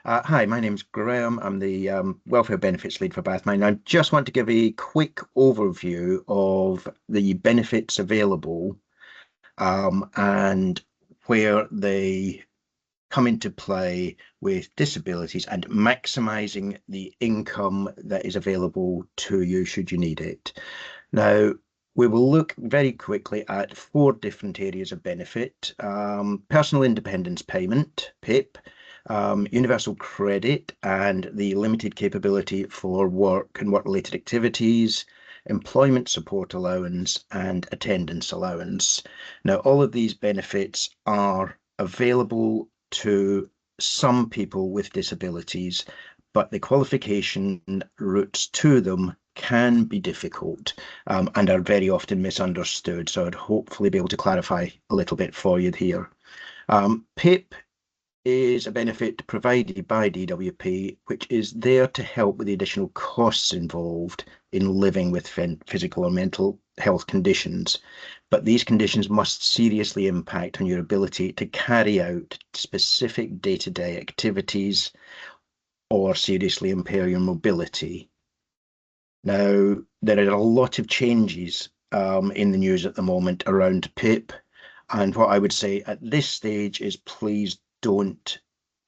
Hi, my name's Graham. I'm the Welfare Benefits Lead for Bathmine. I just want to give a quick overview of the benefits available and where they come into play with disabilities and maximising the income that is available to you should you need it. Now, we will look very quickly at four different areas of benefit. Personal independence payment, PIP, universal credit and the limited capability for work and work-related activities, employment support allowance and attendance allowance. Now, all of these benefits are available to some people with disabilities, but the qualification routes to them can be difficult and are very often misunderstood. So I'd hopefully be able to clarify a little bit for you here. PIP is a benefit provided by DWP, which is there to help with the additional costs involved in living with physical or mental health conditions. But these conditions must seriously impact on your ability to carry out specific day-to-day activities or seriously impair your mobility. Now, there are a lot of changes in the news at the moment around PIP, and what I would say at this stage is please don't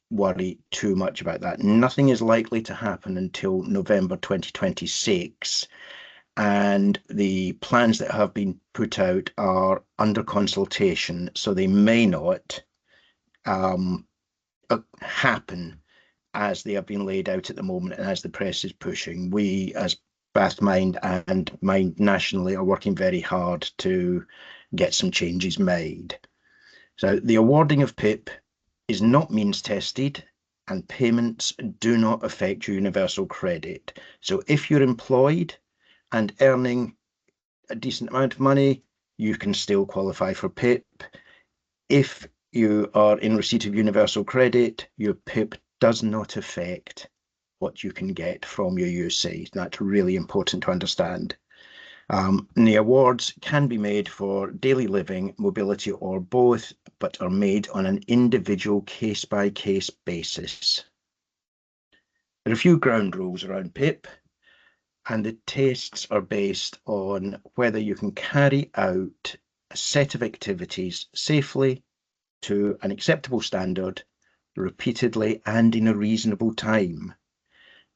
worry too much about that. Nothing is likely to happen until November 2026, and the plans that have been put out are under consultation, so they may not happen as they have been laid out at the moment and as the press is pushing. We, as Bathmind and Mind nationally, are working very hard to get some changes made. So the awarding of PIP is not means tested and payments do not affect your universal credit. So if you're employed and earning a decent amount of money, you can still qualify for PIP. If you are in receipt of universal credit, your PIP does not affect what you can get from your UC. That's really important to understand. And the awards can be made for daily living, mobility, or both, but are made on an individual case-by-case basis. There are a few ground rules around PIP, and the tests are based on whether you can carry out a set of activities safely to an acceptable standard, repeatedly and in a reasonable time.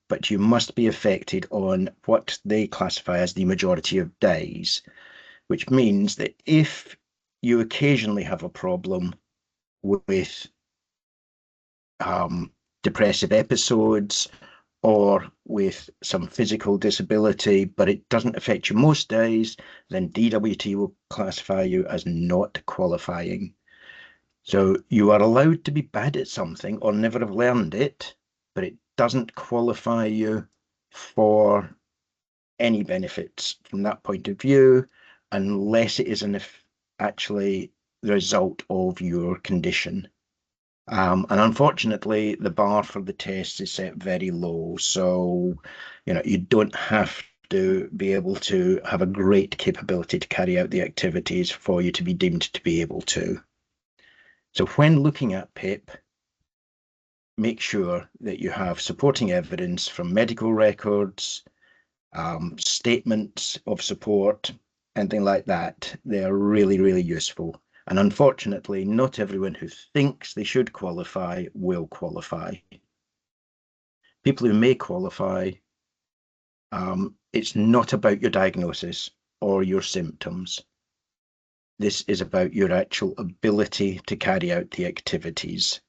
But you must be affected on what they classify as the majority of days, which means that if you occasionally have a problem with depressive episodes or with some physical disability, but it doesn't affect you most days, then DWT will classify you as not qualifying. So you are allowed to be bad at something or never have learned it, but it doesn't qualify you for any benefits from that point of view, unless it is actually the result of your condition. And unfortunately, the bar for the test is set very low. So, you don't have to be able to have a great capability to carry out the activities for you to be deemed to be able to. So when looking at PIP, make sure that you have supporting evidence from medical records, statements of support, anything like that. They are really, really useful. And unfortunately, not everyone who thinks they should qualify will qualify. People who may qualify, it's not about your diagnosis or your symptoms. This is about your actual ability to carry out the activities.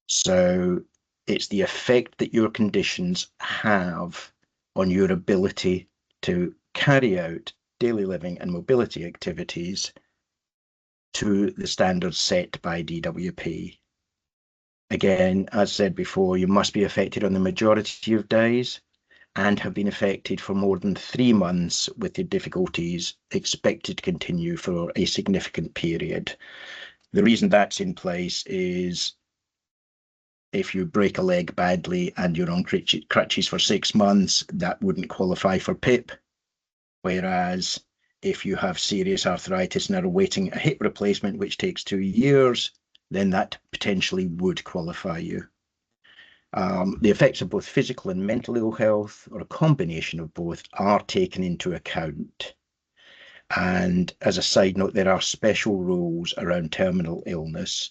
So it's the effect that your conditions have on your ability to carry out daily living and mobility activities to the standards set by DWP. Again, as said before, you must be affected on the majority of days and have been affected for more than 3 months, with your difficulties expected to continue for a significant period. The reason that's in place is if you break a leg badly and you're on crutches for 6 months, that wouldn't qualify for PIP. Whereas if you have serious arthritis and are awaiting a hip replacement, which takes 2 years, then that potentially would qualify you. The effects of both physical and mental ill health, or a combination of both, are taken into account. And as a side note, there are special rules around terminal illness,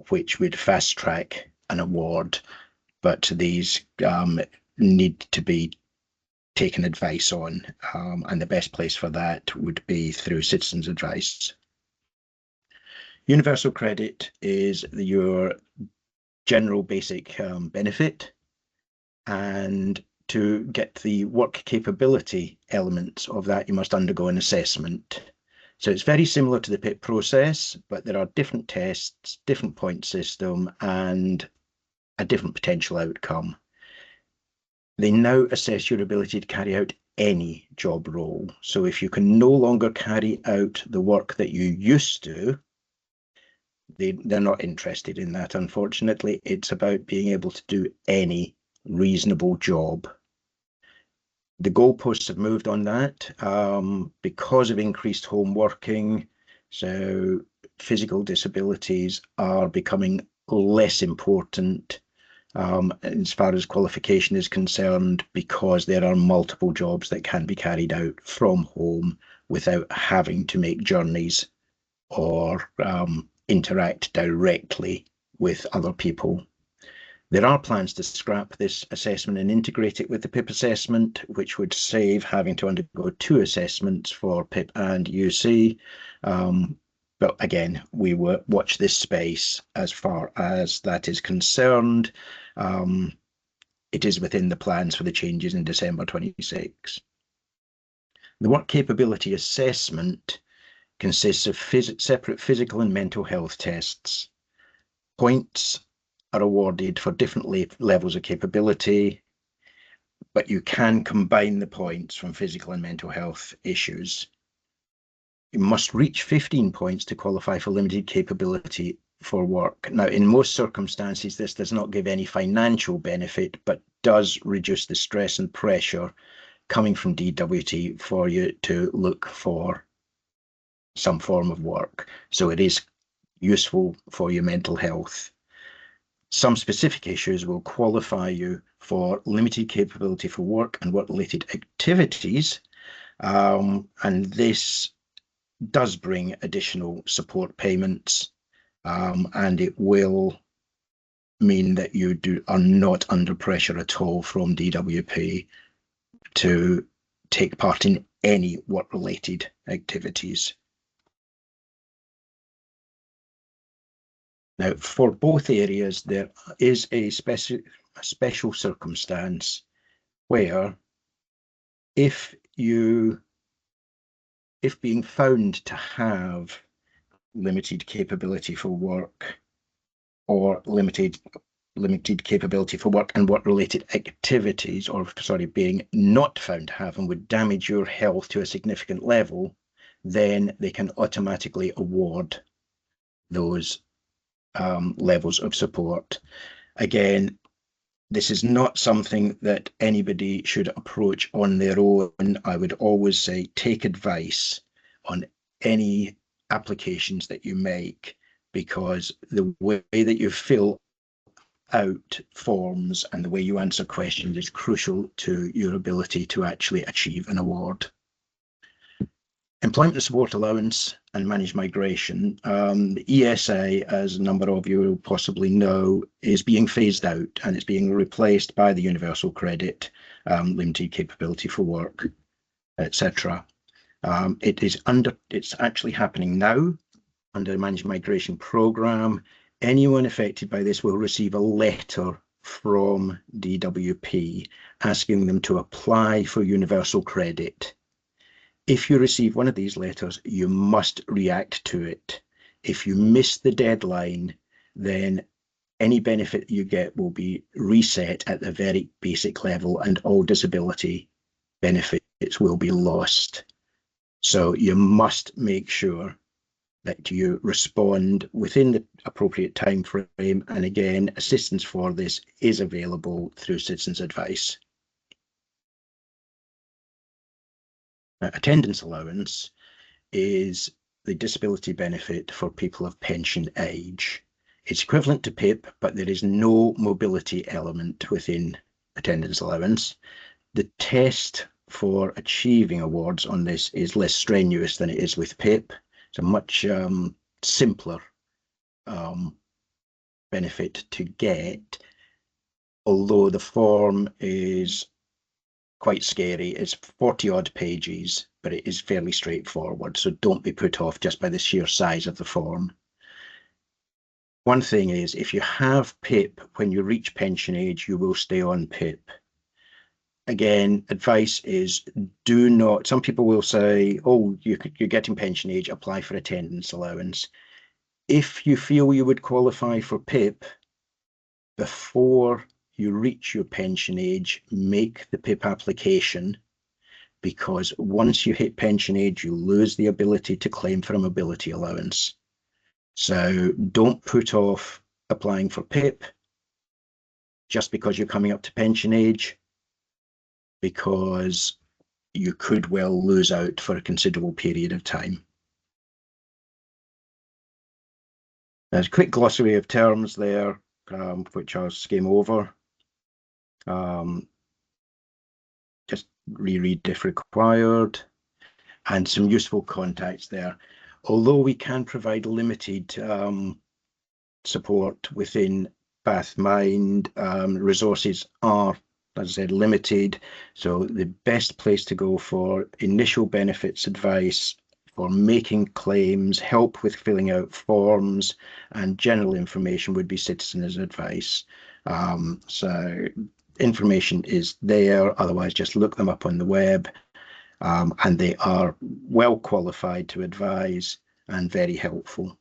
which would fast track an award, but these need to be taken advice on, and the best place for that would be through Citizens Advice. Universal credit is your general basic benefit, and to get the work capability elements of that, you must undergo an assessment. So it's very similar to the PIP process, but there are different tests, different point system, and a different potential outcome. They now assess your ability to carry out any job role. So if you can no longer carry out the work that you used to, they're not interested in that, unfortunately. It's about being able to do any reasonable job. The goalposts have moved on that because of increased home working. So physical disabilities are becoming less important as far as qualification is concerned, because there are multiple jobs that can be carried out from home without having to make journeys or interact directly with other people. There are plans to scrap this assessment and integrate it with the PIP assessment, which would save having to undergo 2 assessments for PIP and UC. But again, we will watch this space as far as that is concerned. It is within the plans for the changes in December 26. The work capability assessment consists of separate physical and mental health tests. Points are awarded for different levels of capability, but you can combine the points from physical and mental health issues. You must reach 15 points to qualify for limited capability for work. Now, in most circumstances, this does not give any financial benefit, but does reduce the stress and pressure coming from DWT for you to look for some form of work. So it is useful for your mental health. Some specific issues will qualify you for limited capability for work and work-related activities, and this does bring additional support payments, and it will mean that you are not under pressure at all from DWP to take part in any work-related activities. Now, for both areas, there is a special circumstance where if being found to have limited capability for work, or limited capability for work and work-related activities, or sorry, being not found to have and would damage your health to a significant level, then they can automatically award those levels of support. Again, this is not something that anybody should approach on their own. I would always say take advice on any applications that you make, because the way that you fill out forms and the way you answer questions is crucial to your ability to actually achieve an award. Employment support allowance and managed migration. The ESA, as a number of you will possibly know, is being phased out, and it's being replaced by the universal credit, limited capability for work, etc. It's actually happening now under the managed migration program. Anyone affected by this will receive a letter from DWP asking them to apply for universal credit. If you receive one of these letters, you must react to it. If you miss the deadline, then any benefit you get will be reset at the very basic level, and all disability benefits will be lost. So you must make sure that you respond within the appropriate time frame. And again, assistance for this is available through Citizens Advice. Attendance allowance is the disability benefit for people of pension age. It's equivalent to PIP, but there is no mobility element within attendance allowance. The test for achieving awards on this is less strenuous than it is with PIP. It's a much simpler benefit to get, although the form is quite scary. It's 40 odd pages, but it is fairly straightforward. So don't be put off just by the sheer size of the form. One thing is, if you have PIP, when you reach pension age, you will stay on PIP. Again, advice is do not, some people will say, oh, you're getting pension age, apply for attendance allowance. If you feel you would qualify for PIP, before you reach your pension age, make the PIP application, because once you hit pension age, you lose the ability to claim for a mobility allowance. So don't put off applying for PIP just because you're coming up to pension age, because you could well lose out for a considerable period of time. There's a quick glossary of terms there, which I'll skim over. Just reread if required, and some useful contacts there. Although we can provide limited support within Pathmind, resources are, as I said, limited. So the best place to go for initial benefits advice, for making claims, help with filling out forms, and general information would be Citizens Advice. So information is there, otherwise just look them up on the web, and they are well qualified to advise and very helpful.